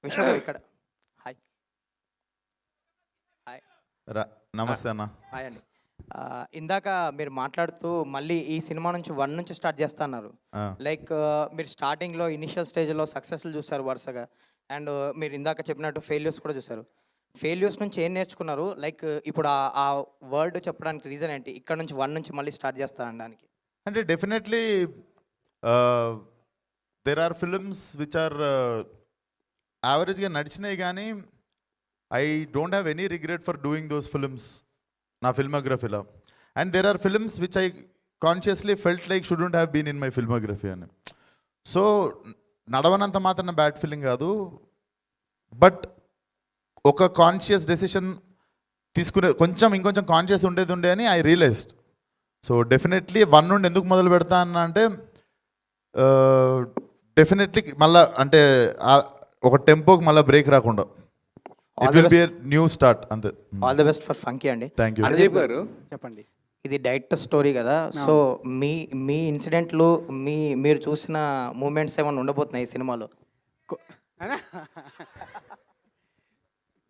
విశ్వ గారు ఇక్కడ. హాయ్. హాయ్. నమస్తే అన్న. హాయ్ అండి. ఇందాక మీరు మాట్లాడుతూ మళ్ళీ ఈ సినిమా నుంచి 1 నుంచి స్టార్ట్ చేస్తా అన్నారు. లైక్ మీరు స్టార్టింగ్లో ఇనిషియల్ స్టేజ్లో సక్సెస్లు చూసారు వరుసగా, అండ్ మీరు ఇందాక చెప్పినట్టు ఫెయిల్యూర్స్ కూడా చూసారు. ఫెయిల్యూర్స్ నుంచి ఏం నేర్చుకున్నారు? లైక్ ఇప్పుడు ఆ వర్డ్ చెప్పడానికి రీజన్ ఏంటి? ఇక్కడ నుంచి 1 నుంచి మళ్ళీ స్టార్ట్ చేస్తా అనడానికి. అంటే definitely there are films which are యావరేజ్గా నడిచినాయి, కానీ I don't have any regret for doing those films నా ఫిల్మోగ్రఫీలో. And there are films which I consciously felt like shouldn't have been in my filmography అని. So నడవనంత మాత్రం bad feeling కాదు, but ఒక కాన్షియస్ డెసిషన్ తీసుకునే ఇంకొంచెం కాన్షియస్ ఉండే అని ఐ రియలైజ్డ్. సో డెఫినెట్లీ 1 నుండి ఎందుకు మొదలు పెడతా అన్న అంటే డెఫినెట్లీ మళ్ళీ అంటే ఒక టెంపోకి మళ్ళీ బ్రేక్ రాకుండా it will be a new start అంతే. All the best for Funky అండి. Thank you. అనుదీప్ గారు చెప్పండి. ఇది డైరెక్టర్ స్టోరీ కదా, సో మీ ఇన్సిడెంట్లు మీరు చూసిన మూమెంట్స్ ఏమైనా ఉండబోతున్నాయి ఈ సినిమాలో?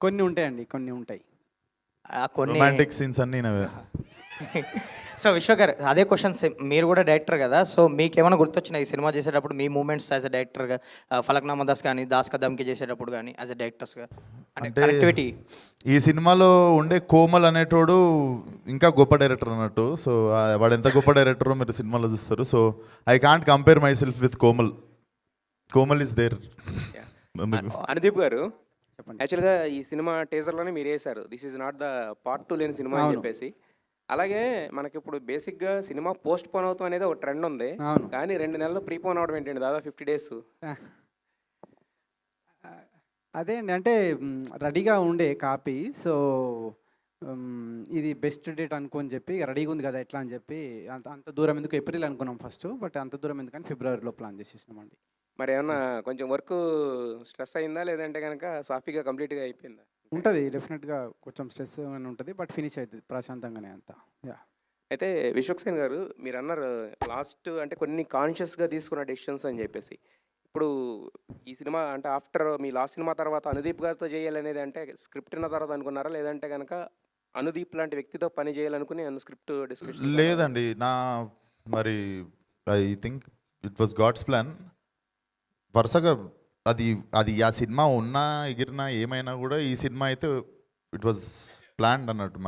కొన్ని ఉంటాయండి, కొన్ని ఉంటాయి. కొన్ని రొమాంటిక్ సీన్స్ అన్నీ నవే. సో విశ్వ గారు, అదే క్వశ్చన్స్, మీరు కూడా డైరెక్టర్ కదా, సో మీకు ఏమైనా గుర్తొచ్చినాయి ఈ సినిమా చేసేటప్పుడు మీ మూమెంట్స్ యాజ్ అ డైరెక్టర్గా? ఫలక్నామా దాస్ కానీ దాస్ కదమ్కి చేసేటప్పుడు కానీ యాజ్ అ డైరెక్టర్స్గా అంటే యాక్టివిటీ. ఈ సినిమాలో ఉండే కోమల్ అనేటోడు ఇంకా గొప్ప డైరెక్టర్ అన్నట్టు. సో వాడు ఎంత గొప్ప డైరెక్టరో మీరు సినిమాలో చూస్తారు. So I can't compare myself with Komal. Komal is there. Anudeep garu, చెప్పండి. యాక్చువల్గా ఈ సినిమా టీజర్లోనే మీరు వేశారు, this is not the part 2 లేని సినిమా అని చెప్పేసి. అలాగే మనకి ఇప్పుడు బేసిక్గా సినిమా పోస్ట్ పోన్ అవుతాం అనేది ఒక ట్రెండ్ ఉంది, కానీ 2 నెలలు ప్రీపోన్ అవడం ఏంటండి, దాదాపు 50 days. అదే అండి, అంటే రెడీగా ఉండే కాపీ. సో ఇది బెస్ట్ డేట్ అనుకోని చెప్పి రెడీగా ఉంది కదా ఎట్లా అని చెప్పి అంత దూరం ఎందుకు ఏప్రిల్ అనుకున్నాం ఫస్ట్, బట్ అంత దూరం ఎందుకని ఫిబ్రవరిలో ప్లాన్ చేసేసినామండి. మరి ఏమన్నా కొంచెం వర్క్ స్ట్రెస్ అయిందా, లేదంటే కనుక సాఫీగా కంప్లీట్గా అయిపోయిందా? ఉంటుంది, డెఫినెట్గా కొంచెం స్ట్రెస్ అని ఉంటుంది, బట్ ఫినిష్ అవుతుంది ప్రశాంతంగానే అంతా. యా. అయితే విశ్వక్సేన్ గారు, మీరు అన్నారు లాస్ట్ అంటే కొన్ని కాన్షియస్గా తీసుకున్న డెసిషన్స్ అని చెప్పేసి. ఇప్పుడు ఈ సినిమా అంటే ఆఫ్టర్ మీ లాస్ట్ సినిమా తర్వాత అనుదీప్ గారితో చేయాలనేది అంటే స్క్రిప్ట్ ఉన్న తర్వాత అనుకున్నారా, లేదంటే కనుక అనుదీప్ లాంటి వ్యక్తితో పని చేయాలనుకుని స్క్రిప్ట్ డిస్కషన్? లేదండి, మరి I think it was God's plan. వరుసగా అది ఆ సినిమా ఉన్నా ఎగిరినా ఏమైనా కూడా ఈ సినిమా అయితే ఇట్ వాజ్ ప్లాన్డ్ అన్నట్టు.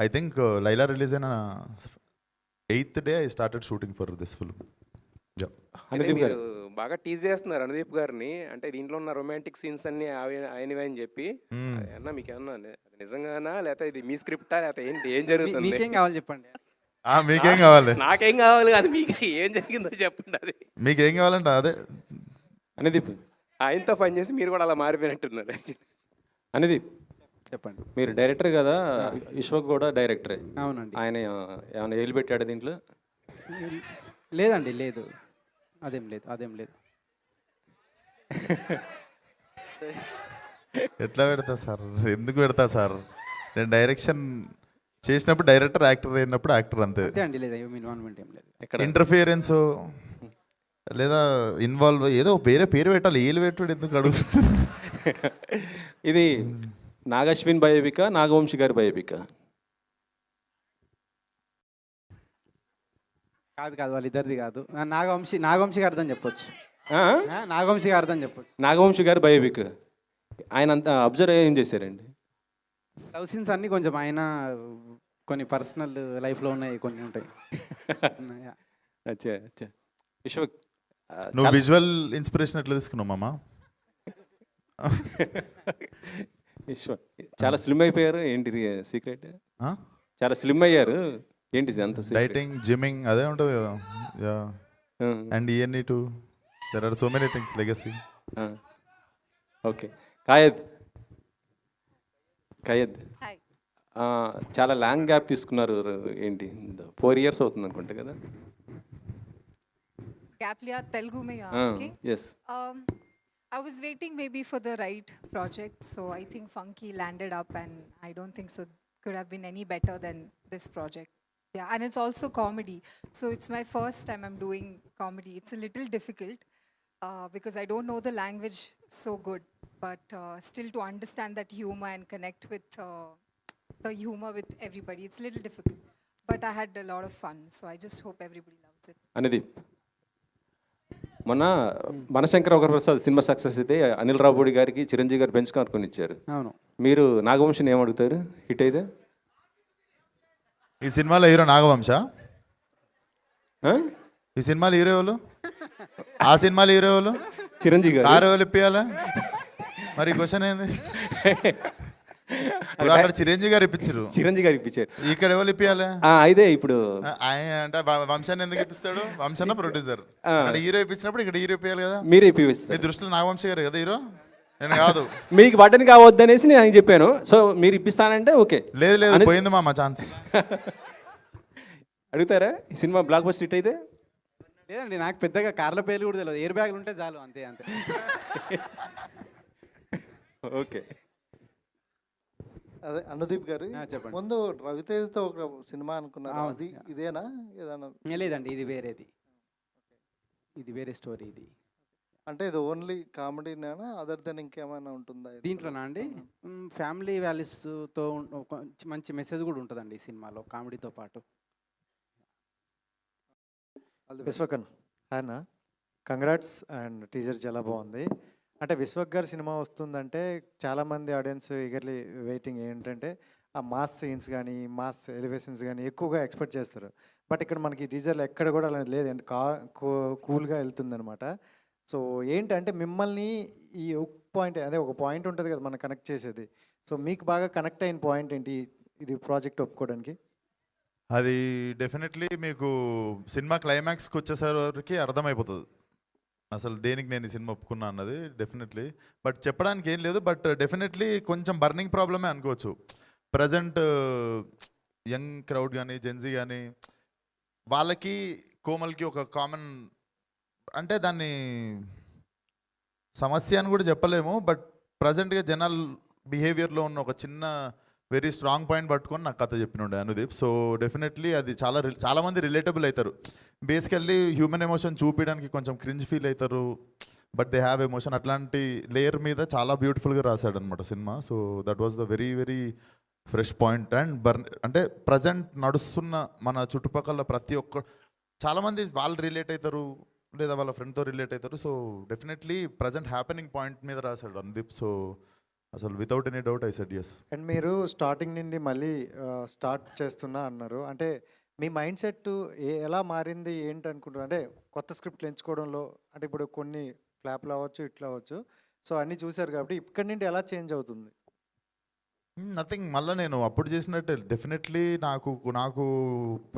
ఐ థింక్ లైలా రిలీజ్ అయిన 8th day I started shooting for this film. Anudeep గారు బాగా టీజ్ చేస్తున్నారు అనుదీప్ గారిని, అంటే దీంట్లో ఉన్న రొమాంటిక్ సీన్స్ అన్ని ఆయనవే అని చెప్పి. అన్నా మీకు ఏమన్నా నిజంగానా, లేకపోతే ఇది మీ స్క్రిప్టా, లేకపోతే ఏంటి, ఏం జరుగుతుంది? మీకేం కావాలి చెప్పండి. మీకేం కావాలి? నాకేం కావాలి, అది మీకు ఏం జరిగిందో చెప్పండి. అది మీకేం కావాలంటే అదే. అనుదీప్, ఆయనతో పని చేసి మీరు కూడా అలా మారిపోయినట్టున్నారు. అనుదీప్ చెప్పండి. మీరు డైరెక్టర్ కదా, విశ్వక్ కూడా డైరెక్టరే. అవునండి. ఆయన ఏమైనా ఏలు పెట్టాడు దీంట్లో? లేదండి, లేదు, అదేం లేదు. ఎట్లా పెడతా సార్, ఎందుకు పెడతా సార్? నేను డైరెక్షన్ చేసినప్పుడు డైరెక్టర్, యాక్టర్ అయినప్పుడు యాక్టర్, అంతే. అంతే అండి, లేదు ఇన్వాల్వ్మెంట్ ఏం లేదు. ఇంటర్ఫియరెన్స్ లేదా ఇన్వాల్వ్ ఏదో వేరే పేరు పెట్టాలి, ఏలు పెట్టాడు ఎందుకు అడుగుతుంది? ఇది నాగశ్విన్ బయోపిక, నాగవంశి గారి బయోపిక? కాదు, వాళ్ళిద్దరిది కాదు. నాగవంశి గారితో చెప్పొచ్చు. నాగవంశి గారితో చెప్పొచ్చు. నాగవంశి గారి బయోపిక్. ఆయన అంతా అబ్జర్వ్ ఏం చేశారండి? లవ్ సీన్స్ అన్నీ కొంచెం ఆయన కొన్ని పర్సనల్ లైఫ్లో ఉన్నాయి, కొన్ని ఉంటాయి. అచ్చా అచ్చా. విశ్వక్, నువ్వు విజువల్ ఇన్స్పిరేషన్ ఎట్లా తీసుకున్నావు మామ? విశ్వక్ చాలా స్లిమ్ అయిపోయారు, ఏంటి సీక్రెట్? చాలా స్లిమ్ అయ్యారు, ఏంటి అంత? డైటింగ్, జిమ్మింగ్ అదే ఉంటుంది కదా. అండ్ ఇవన్నీ to there are so many things legacy. Okay. కయద్, చాలా లాంగ్ గ్యాప్ తీసుకున్నారు, ఏంటి? 4 years అవుతుంది అనుకుంటా కదా? Gap liya Telugu mein you're asking? Yes. I was waiting maybe for the right project, so I think Funky landed up, and I don't think so could have been any better than this project. Yeah, and it's also comedy, so it's my first time I'm doing comedy. It's a little difficult, because I don't know the language so good. But still, to understand that humor and connect with the humor with everybody, it's a little difficult. But I had a lot of fun, so I just hope everybody loves it. Anudeep, మొన్న మనశంకర ఒకప్రసాద్ cinema success అయితే అనిల్ రావుపూడి గారికి చిరంజీవి గారు bench కార్కొని ఇచ్చారు. అవును. మీరు నాగవంశిని ఏమడుగుతారు hit అయితే? ఈ సినిమాలో హీరో నాగవంశ, ఆ? ఈ సినిమాలో హీరో ఎవరు, ఆ సినిమాలో హీరో ఎవరు, చిరంజీవి గారు. కారు ఎవరు ఇప్పియాలా? మరి క్వశ్చన్ ఏంది? ఇప్పుడు అక్కడ చిరంజీవి గారు ఇప్పించారు, చిరంజీవి గారు ఇప్పించారు. ఇక్కడ ఎవరు ఇప్పియాలా? అయితే ఇప్పుడు ఆయన అంటే వంశాన్ని ఎందుకు ఇప్పిస్తాడు? వంశన్న ప్రొడ్యూసర్, అక్కడ హీరో ఇప్పించినప్పుడు ఇక్కడ హీరో ఇప్పియాలి కదా. మీరే మీ ఇప్పిస్తారు. దృష్టిలో నాగవంశ గారు కదా హీరో, నేను కాదు. మీకు బటన్ కావద్దనేసి నేను ఆయనకి చెప్పాను. సో మీరు ఇప్పిస్తానంటే ఓకే. లేదు లేదు, పోయింది మా ఛాన్స్. అడుగుతారా ఈ సినిమా బ్లాక్ బస్టర్ హిట్ అయితే? లేదండి, నాకు పెద్దగా కార్ల పేర్లు కూడా తెలియదు. ఎయిర్ బ్యాగులు ఉంటే చాలు, అంతే అంతే. ఓకే. అదే అనుదీప్ గారు, చెప్పండి. ముందు రవితేజతో ఒక సినిమా అనుకున్నారు, అది ఇదేనా ఏదైనా? లేదండి, ఇది వేరేది, ఇది వేరే స్టోరీ. ఇది అంటే ఇది ఓన్లీ కామెడీనేనా, అదర్ దెన్ ఇంకేమైనా ఉంటుందా ఇది? దీంట్లోనా అండి? ఫ్యామిలీ వాల్యూస్తో ఒక మంచి మెసేజ్ కూడా ఉంటుందండి ఈ సినిమాలో, కామెడీతో పాటు. విశ్వకన్ ఆయన కంగ్రాట్స్, అండ్ టీజర్ చాలా బాగుంది. అంటే విశ్వక్ గారి సినిమా వస్తుందంటే చాలామంది ఆడియన్స్ ఈగర్లీ వెయిటింగ్. ఏంటంటే ఆ మాస్ సీన్స్ కానీ మాస్ ఎలివేషన్స్ కానీ ఎక్కువగా ఎక్స్పెక్ట్ చేస్తారు. బట్ ఇక్కడ మనకి టీజర్లో ఎక్కడ కూడా అలా లేదండి, కూల్గా వెళ్తుందనమాట. సో ఏంటంటే మిమ్మల్ని ఈ పాయింట్, అదే ఒక పాయింట్ ఉంటుంది కదా మనం కనెక్ట్ చేసేది. సో మీకు బాగా కనెక్ట్ అయిన పాయింట్ ఏంటి ఇది ప్రాజెక్ట్ ఒప్పుకోవడానికి? అది డెఫినెట్లీ మీకు సినిమా క్లైమాక్స్కి వచ్చేసరికి అర్థమైపోతుంది అసలు దేనికి నేను ఈ సినిమా ఒప్పుకున్నా అన్నది. డెఫినెట్లీ బట్ చెప్పడానికి ఏం లేదు. బట్ డెఫినెట్లీ కొంచెం బర్నింగ్ ప్రాబ్లమే అనుకోవచ్చు. ప్రజెంట్ యంగ్ క్రౌడ్ కానీ జెన్జీ కానీ వాళ్ళకి కోమల్కి ఒక కామన్, అంటే దాన్ని సమస్య అని కూడా చెప్పలేము. బట్ ప్రజెంట్గా జనరల్ బిహేవియర్లో ఉన్న ఒక చిన్న వెరీ స్ట్రాంగ్ పాయింట్ పట్టుకొని నాకు కథ చెప్పినుండే అనుదీప్. సో డెఫినెట్లీ అది చాలామంది రిలేటబుల్ అవుతారు. బేసికల్లీ హ్యూమన్ ఎమోషన్ చూపించడానికి కొంచెం క్రింజ్ ఫీల్ అవుతారు, బట్ దే హ్యావ్ ఎమోషన్. అట్లాంటి లేయర్ మీద చాలా బ్యూటిఫుల్గా రాశాడు అనమాట cinema. So that was the very very fresh point. And అంటే ప్రజెంట్ నడుస్తున్న మన చుట్టుపక్కల ప్రతి ఒక్క చాలామంది వాళ్ళు రిలేట్ అవుతారు లేదా వాళ్ళ ఫ్రెండ్తో రిలేట్ అవుతారు. So definitely present happening point మీద రాశాడు అనుదీప్. సో అసలు without any doubt I said yes. And మీరు స్టార్టింగ్ నుండి మళ్ళీ స్టార్ట్ చేస్తున్నా అన్నారు. అంటే మీ మైండ్ సెట్ ఎలా మారింది ఏంటి అనుకుంటున్నారు? అంటే కొత్త స్క్రిప్ట్లు ఎంచుకోవడంలో, అంటే ఇప్పుడు కొన్ని ఫ్లాప్లు అవ్వచ్చు, ఇట్లా అవ్వచ్చు. సో అన్నీ చూశారు కాబట్టి ఇక్కడి నుండి ఎలా చేంజ్ అవుతుంది? నథింగ్, మళ్ళీ నేను అప్పుడు చేసినట్టే డెఫినెట్లీ నాకు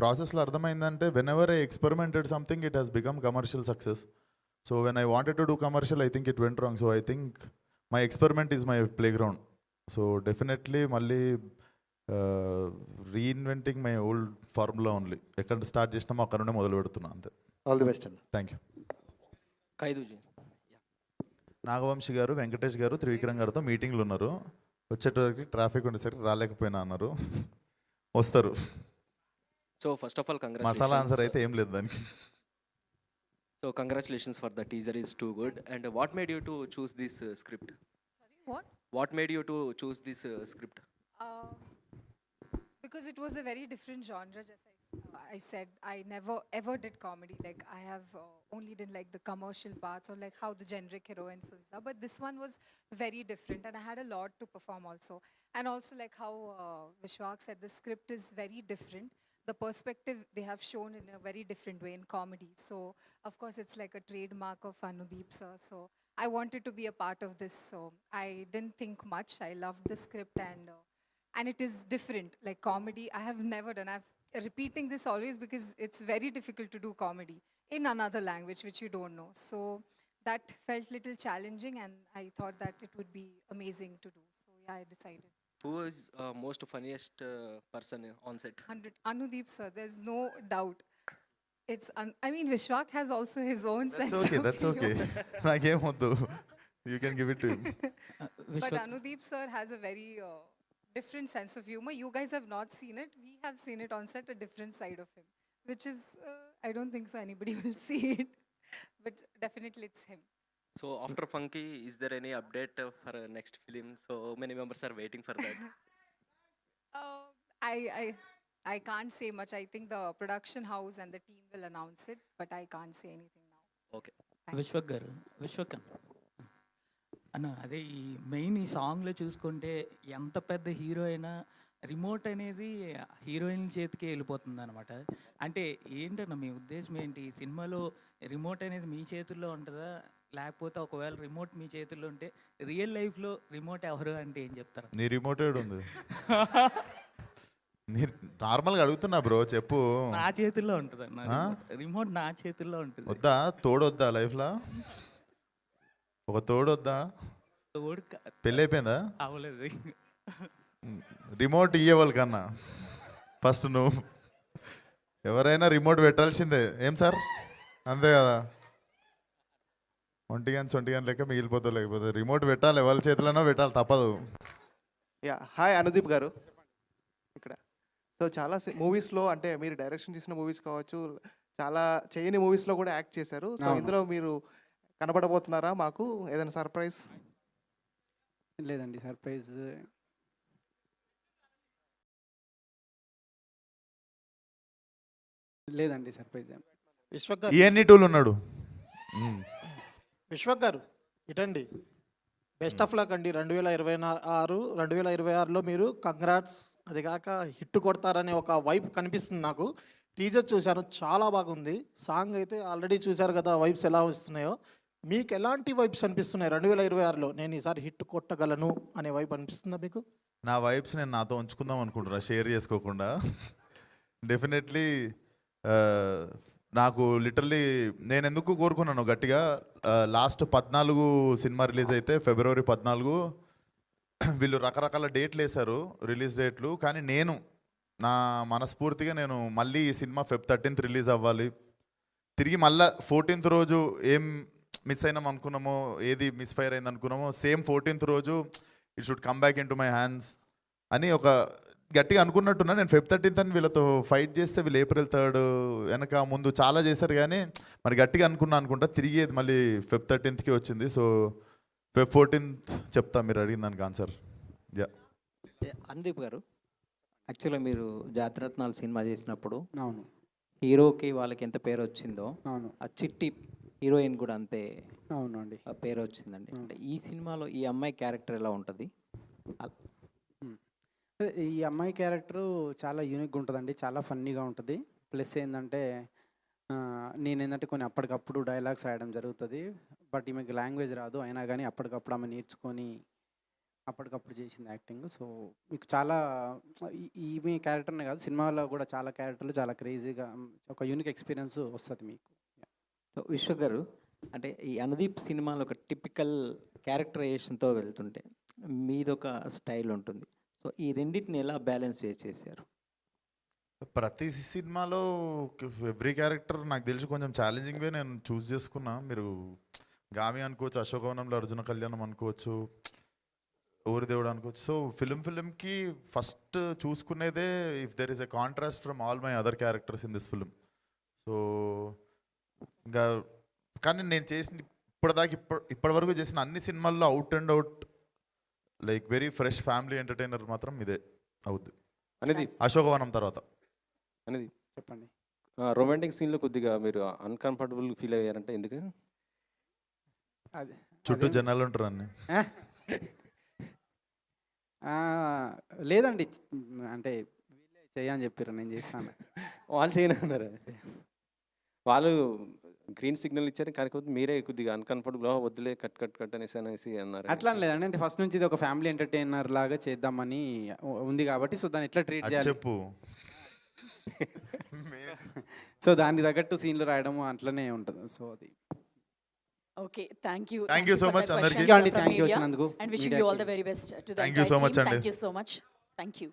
ప్రాసెస్లో అర్థమైందంటే whenever I experimented something it has become commercial success. So when I wanted to do commercial I think it went wrong. So I think my experiment is my playground. So definitely మళ్ళీ reinventing my old formula only. ఎక్కడ start చేసినామో అక్కడ నుండే మొదలు పెడుతున్నా అంతే. All the best అండి. Thank you. ఖైదూజీ నాగవంశి గారు, వెంకటేష్ గారు, త్రివిక్రమ్ గారితో మీటింగ్లు ఉన్నారు. వచ్చేటప్పటికి ట్రాఫిక్ ఉండేసరికి రాలేకపోయినా అన్నారు. వస్తారు. So first of all, masala congratulations. Answer అయితే ఏం లేదు దానికి. So congratulations for the teaser is too good. And what made you to choose this script? Sorry, what? What made you to choose this script? Because it was a very different genre. Just I said, I never ever did comedy. Like I have only did like the commercial parts or like how the generic heroine films are. But this one was very different, and I had a lot to perform also. And also like how Vishwak said, the script is very different. The perspective they have shown in a very different way in comedy. So of course it's like a trademark of Anudeep sir. So I wanted to be a part of this. So I didn't think much. I loved the script, and it is different. Like comedy, I have never done. I've repeating this always because it's very difficult to do comedy in another language which you don't know. So that felt little challenging, and I thought that it would be amazing to do. So yeah, I decided. Who is most funniest person on set? 100 Anudeep sir, there's no doubt. It's I mean Vishwak has also his own sense That's of okay. humor. నాకేం వద్దు. You can give it to him. But Anudeep sir has a very different sense of humor. You guys have not seen it. We have seen it on set, a different side of him, which is I don't think so anybody will see it. But definitely it's him. So after Funky, is there any update for next film? So many members are waiting for that. Uh, I can't say much. I think the production house and the team will announce it, but I can't say anything now. Okay. Vishwak గారు అన్న అదే ఈ main ఈ సాంగ్లో చూసుకుంటే ఎంత పెద్ద hero అయినా రిమోట్ అనేది హీరోయిన్ చేతికి వెళ్ళిపోతుంది అనమాట. అంటే ఏంటన్న మీ ఉద్దేశం ఏంటి? ఈ సినిమాలో రిమోట్ అనేది మీ చేతుల్లో ఉంటుందా, లేకపోతే ఒకవేళ రిమోట్ మీ చేతుల్లో ఉంటే రియల్ లైఫ్లో రిమోట్ ఎవరు అంటే ఏం చెప్తారు? నీ రిమోటెడ్ ఉంది. నీ నార్మల్గా అడుగుతున్నా బ్రో, చెప్పు. నా చేతుల్లో ఉంటుంది అన్న, రిమోట్ నా చేతుల్లో ఉంటుంది. వద్దా తోడొద్దా లైఫ్లో? ఒక తోడొద్దా? తోడు పెళ్ళి అయిపోయిందా? అవ్వలేదు. రిమోట్ ఇయ్యేవాళ్ళు కన్నా ఫస్ట్ నువ్వు ఎవరైనా రిమోట్ పెట్టాల్సిందే. ఏం సార్, అంతే కదా? ఒంటి గంట లెక్క మిగిలిపోతావు, లేకపోతే రిమోట్ పెట్టాలి, ఎవరి చేతిలోనో పెట్టాలి, తప్పదు. హాయ్ అనుదీప్ గారు ఇక్కడ. సో చాలా మూవీస్లో అంటే మీరు డైరెక్షన్ చేసిన మూవీస్ కావచ్చు, చాలా చేయని మూవీస్లో కూడా యాక్ట్ చేశారు. సో ఇందులో మీరు కనబడబోతున్నారా మాకు? ఏదైనా సర్ప్రైజ్? లేదండి, సర్ప్రైజ్ లేదండి, సర్ప్రైజ్ ఏం. విశ్వక్ గారు, ఇవన్నీ టూలు ఉన్నాడు. విశ్వక్ గారు ఇటండి. బెస్ట్ ఆఫ్ లక్ అండి. 2026లో మీరు కంగ్రాట్స్. అది కాక హిట్ కొడతారనే ఒక వైబ్ కనిపిస్తుంది నాకు. టీజర్ చూశాను, చాలా బాగుంది. సాంగ్ అయితే ఆల్రెడీ చూశారు కదా, వైబ్స్ ఎలా వస్తున్నాయో. మీకు ఎలాంటి వైబ్స్ అనిపిస్తున్నాయి 2026లో? నేను ఈసారి హిట్ కొట్టగలను అనే వైబ్ అనిపిస్తుందా మీకు? నా వైబ్స్ నేను నాతో ఉంచుకుందాం అనుకుంటున్నా, షేర్ చేసుకోకుండా. డెఫినెట్లీ నాకు లిటరల్లీ నేను ఎందుకు కోరుకున్నాను గట్టిగా, లాస్ట్ 14 సినిమా రిలీజ్ అయితే February 14 వీళ్ళు రకరకాల డేట్లు వేశారు, రిలీజ్ డేట్లు. కానీ నేను నా మనస్ఫూర్తిగా నేను మళ్ళీ ఈ సినిమా Feb 13th రిలీజ్ అవ్వాలి, తిరిగి మళ్ళీ 14th రోజు ఏం మిస్ అయినాం అనుకున్నామో, ఏది మిస్ ఫైర్ అయింది అనుకున్నామో, సేమ్ 14th రోజు it should come back in to my hands అని ఒక గట్టిగా అనుకున్నట్టున్నా. నేను Feb 13th అని వీళ్ళతో ఫైట్ చేస్తే వీళ్ళు April 3rd వెనక ముందు చాలా చేశారు, కానీ మరి గట్టిగా అనుకుంటా తిరిగి మళ్ళీ Feb 13th వచ్చింది. సో Feb 14th చెప్తా మీరు అడిగిన దానికి ఆన్సర్. యా అనుదీప్ గారు, యాక్చువల్గా మీరు జాతిరత్నాలు సినిమా చేసినప్పుడు అవును, హీరోకి వాళ్ళకి ఎంత పేరు వచ్చిందో అవును, ఆ చిట్టి హీరోయిన్ కూడా అంతే అవునండి, పేరు వచ్చిందండి. అంటే ఈ సినిమాలో ఈ అమ్మాయి క్యారెక్టర్ ఎలా ఉంటుంది? ఈ అమ్మాయి క్యారెక్టరు చాలా యూనిక్గా ఉంటుందండి, చాలా ఫన్నీగా ఉంటుంది. ప్లస్ ఏంటంటే నేనేంటంటే కొన్ని అప్పటికప్పుడు డైలాగ్స్ రాయడం జరుగుతుంది. బట్ ఈమెకి లాంగ్వేజ్ రాదు, అయినా కానీ అప్పటికప్పుడు ఆమె నేర్చుకొని అప్పటికప్పుడు చేసింది యాక్టింగ్. సో మీకు చాలా ఈమె క్యారెక్టర్నే కాదు, సినిమాలో కూడా చాలా క్యారెక్టర్లు చాలా క్రేజీగా ఒక యూనిక్ ఎక్స్పీరియన్స్ వస్తుంది మీకు. సో విశ్వక్ గారు, అంటే ఈ అనుదీప్ సినిమాలో ఒక టిపికల్ క్యారెక్టరైజేషన్తో వెళ్తుంటే మీదొక స్టైల్ ఉంటుంది. సో ఈ రెండింటిని ఎలా బ్యాలెన్స్ చేశారు? ప్రతి సినిమాలో ఎవ్రీ క్యారెక్టర్ నాకు తెలిసి కొంచెం ఛాలెంజింగ్గా నేను చూస్ చేసుకున్నా. మీరు గామి అనుకోవచ్చు, అశోకవనంలో అర్జున కళ్యాణం అనుకోవచ్చు, ఊరి దేవుడు అనుకోవచ్చు. సో ఫిల్మ్కి ఫస్ట్ చూసుకునేదే if there is a contrast from all my other characters in this film. So ఇంకా కానీ నేను చేసిన ఇప్పటి వరకు చేసిన అన్ని సినిమాల్లో out and out like very fresh family entertainer మాత్రం ఇదే అవుద్ది అనేది. అశోకవనం తర్వాత అనేది చెప్పండి. రొమాంటిక్ సీన్లో కొద్దిగా మీరు అన్కంఫర్టబుల్ ఫీల్ అయ్యారంటే ఎందుకు? అదే చుట్టూ జనాలు ఉంటారు అన్ని. లేదండి, అంటే వీళ్ళే చేయని చెప్పారు, నేను చేస్తాను. వాళ్ళు చేయనన్నారు, వాళ్ళు గ్రీన్ సిగ్నల్ ఇచ్చారు, కాకపోతే మీరే కొద్దిగా అన్కంఫర్టబుల్ వద్దులే కట్ అనేసి అన్నారు. అట్లా లేదండి, అంటే ఫస్ట్ నుంచి ఇది ఒక ఫ్యామిలీ ఎంటర్టైనర్ లాగా చేద్దామని ఉంది కాబట్టి, సో దాన్ని ఎట్లా ట్రీట్ చేయాలి చెప్పు. సో దానికి తగ్గట్టు సీన్లు రాయడం అట్లనే ఉంటుంది. సో అది Okay, thank you. Thank you so much, for that Andarki. questions Thank you from వచ్చినందుకు. media, and wishing you all the very best to the Thank you entire so much, team. Andy. Thank you so much. Thank you.